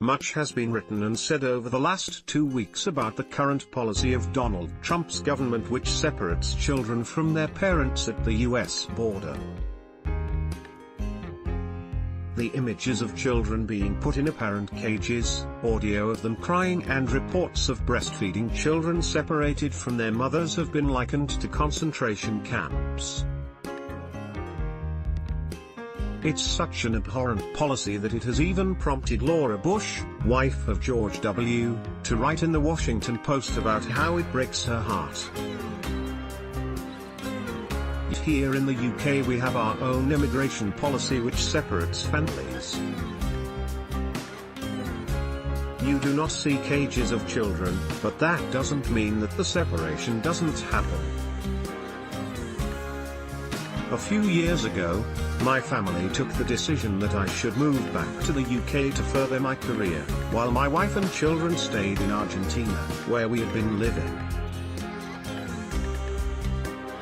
Much has been written and said over the last 2 weeks about the current policy of Donald Trump's government, which separates children from their parents at the US border. The images of children being put in apparent cages, audio of them crying, and reports of breastfeeding children separated from their mothers have been likened to concentration camps. It's such an abhorrent policy that it has even prompted Laura Bush, wife of George W., to write in the Washington Post about how it breaks her heart. Here in the UK we have our own immigration policy which separates families. You do not see cages of children, but that doesn't mean that the separation doesn't happen. A few years ago, my family took the decision that I should move back to the UK to further my career, while my wife and children stayed in Argentina, where we had been living.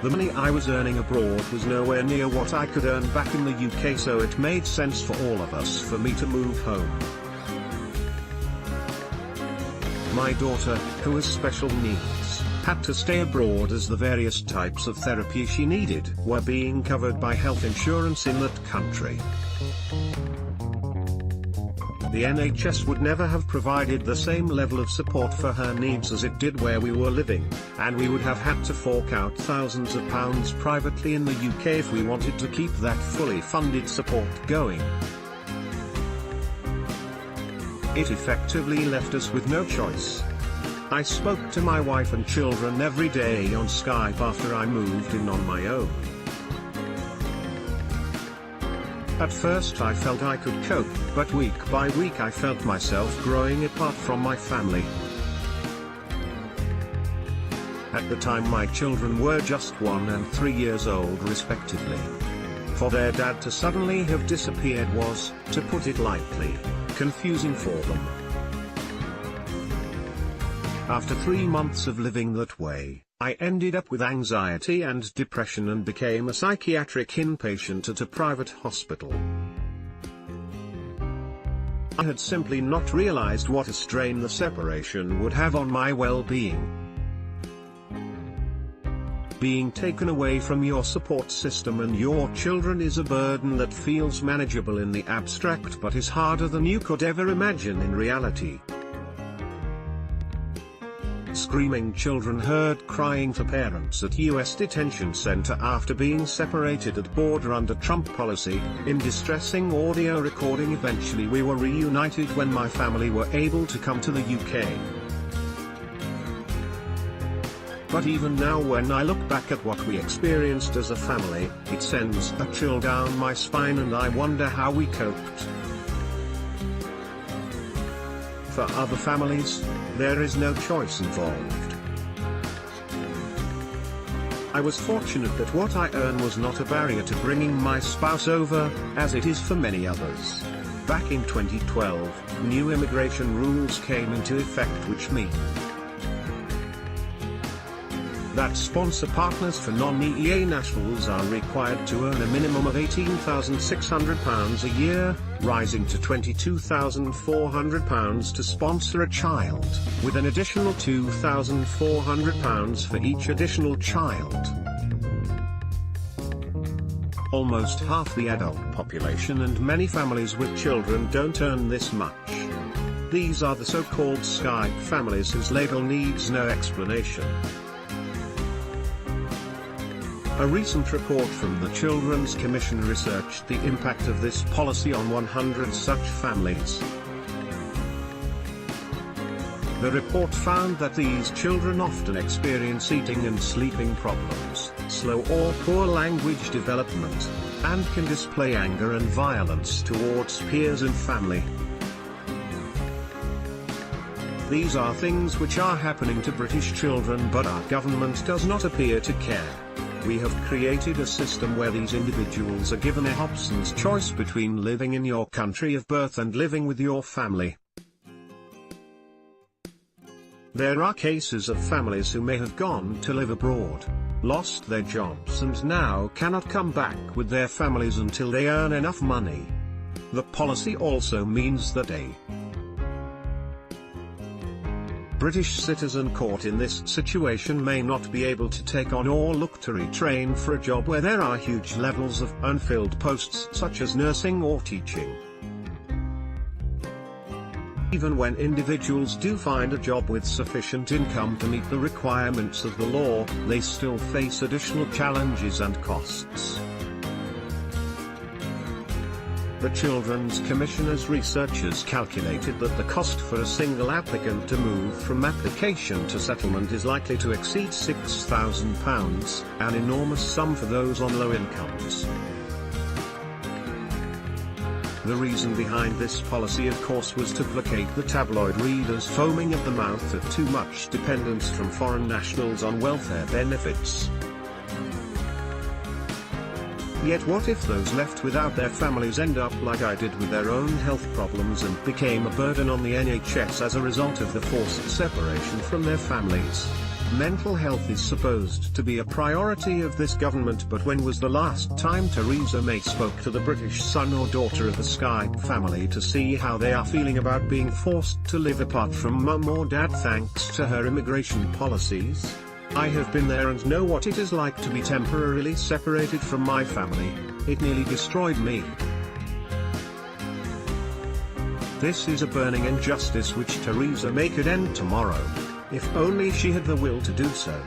The money I was earning abroad was nowhere near what I could earn back in the UK, so it made sense for all of us for me to move home. My daughter, who has special needs, had to stay abroad as the various types of therapy she needed were being covered by health insurance in that country. The NHS would never have provided the same level of support for her needs as it did where we were living, and we would have had to fork out thousands of pounds privately in the UK if we wanted to keep that fully funded support going. It effectively left us with no choice. I spoke to my wife and children every day on Skype after I moved in on my own. At first I felt I could cope, but week by week I felt myself growing apart from my family. At the time my children were just 1 and 3 years old respectively. For their dad to suddenly have disappeared was, to put it lightly, confusing for them. After 3 months of living that way, I ended up with anxiety and depression and became a psychiatric inpatient at a private hospital. I had simply not realized what a strain the separation would have on my well-being. Being taken away from your support system and your children is a burden that feels manageable in the abstract but is harder than you could ever imagine in reality. Screaming children heard crying for parents at US detention center after being separated at border under Trump policy, in distressing audio recording. Eventually we were reunited when my family were able to come to the UK. But even now when I look back at what we experienced as a family, it sends a chill down my spine and I wonder how we coped. For other families, there is no choice involved. I was fortunate that what I earn was not a barrier to bringing my spouse over, as it is for many others. Back in 2012, new immigration rules came into effect which mean that sponsor partners for non-EEA nationals are required to earn a minimum of £18,600 a year, rising to £22,400 to sponsor a child, with an additional £2,400 for each additional child. Almost half the adult population and many families with children don't earn this much. These are the so-called Skype families whose label needs no explanation. A recent report from the Children's Commission researched the impact of this policy on 100 such families. The report found that these children often experience eating and sleeping problems, slow or poor language development, and can display anger and violence towards peers and family. These are things which are happening to British children, but our government does not appear to care. We have created a system where these individuals are given a Hobson's choice between living in your country of birth and living with your family. There are cases of families who may have gone to live abroad, lost their jobs and now cannot come back with their families until they earn enough money. The policy also means that a British citizen caught in this situation may not be able to take on or look to retrain for a job where there are huge levels of unfilled posts such as nursing or teaching. Even when individuals do find a job with sufficient income to meet the requirements of the law, they still face additional challenges and costs. The Children's Commissioner's researchers calculated that the cost for a single applicant to move from application to settlement is likely to exceed £6,000, an enormous sum for those on low incomes. The reason behind this policy of course was to placate the tabloid readers foaming at the mouth at too much dependence from foreign nationals on welfare benefits. Yet what if those left without their families end up like I did with their own health problems and became a burden on the NHS as a result of the forced separation from their families? Mental health is supposed to be a priority of this government, but when was the last time Theresa May spoke to the British son or daughter of the Skype family to see how they are feeling about being forced to live apart from mum or dad thanks to her immigration policies? I have been there and know what it is like to be temporarily separated from my family. It nearly destroyed me. This is a burning injustice which Theresa May could end tomorrow, if only she had the will to do so.